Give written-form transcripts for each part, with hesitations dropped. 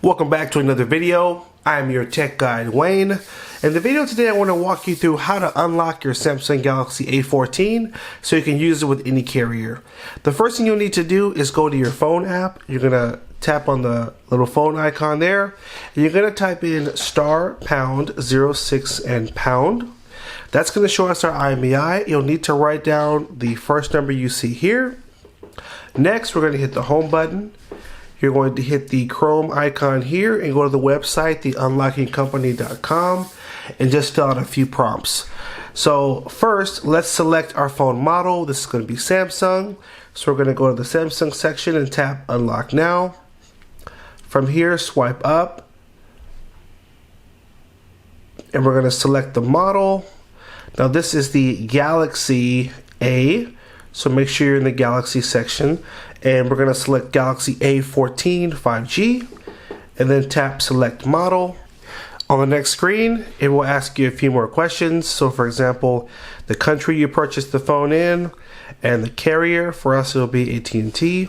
Welcome back to another video. I'm your tech guide Wayne. In the video today I want to walk you through how to unlock your Samsung Galaxy A14 so you can use it with any carrier. The first thing you'll need to do is go to your phone app. You're going to tap on the little phone icon there and you're going to type in *#06 and pound. That's going to show us our IMEI. You'll need to write down the first number you see here. Next we're going to hit the home button. You're going to hit the Chrome icon here and go to the website, theunlockingcompany.com, and just fill out a few prompts. So first, let's select our phone model. This is going to be Samsung. So we're going to go to the Samsung section and tap Unlock Now. From here, swipe up. And we're going to select the model. Now this is the Galaxy A. So make sure you're in the Galaxy section, and we're going to select Galaxy A14 5G and then tap select model. On the next screen it will ask you a few more questions. So for example, the country you purchased the phone in and the carrier. For us it will be AT&T,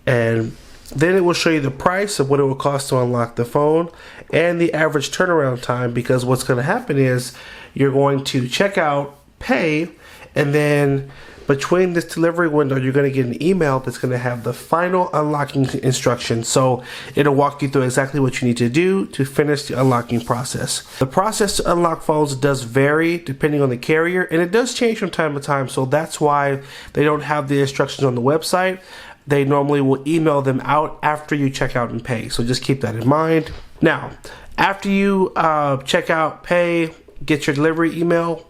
and then it will show you the price of what it will cost to unlock the phone and the average turnaround time, because what's going to happen is you're going to check out, pay, and then between this delivery window, you're going to get an email that's going to have the final unlocking instructions. So it'll walk you through exactly what you need to do to finish the unlocking process. The process to unlock phones does vary depending on the carrier, and it does change from time to time. So that's why they don't have the instructions on the website. They normally will email them out after you check out and pay. So just keep that in mind. Now, after you check out, pay, get your delivery email,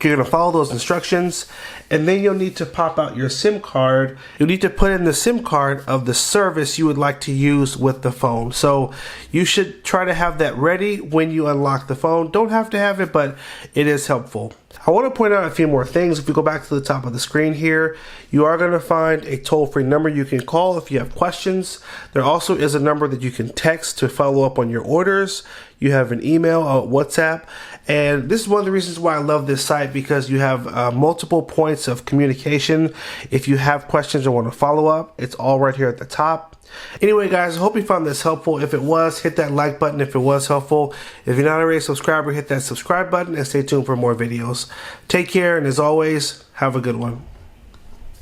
you're going to follow those instructions, and then you'll need to pop out your SIM card. You'll need to put in the SIM card of the service you would like to use with the phone. So you should try to have that ready when you unlock the phone. Don't have to have it, but it is helpful. I want to point out a few more things. If we go back to the top of the screen here, you are going to find a toll-free number you can call if you have questions. There also is a number that you can text to follow up on your orders. You have an email, WhatsApp, and this is one of the reasons why I love this site, because you have multiple points of communication. If you have questions or want to follow up, it's all right here at the top. Anyway guys, I hope you found this helpful. If it was, hit that like button if it was helpful. If you're not already a subscriber, hit that subscribe button and stay tuned for more videos. Take care, and as always, have a good one.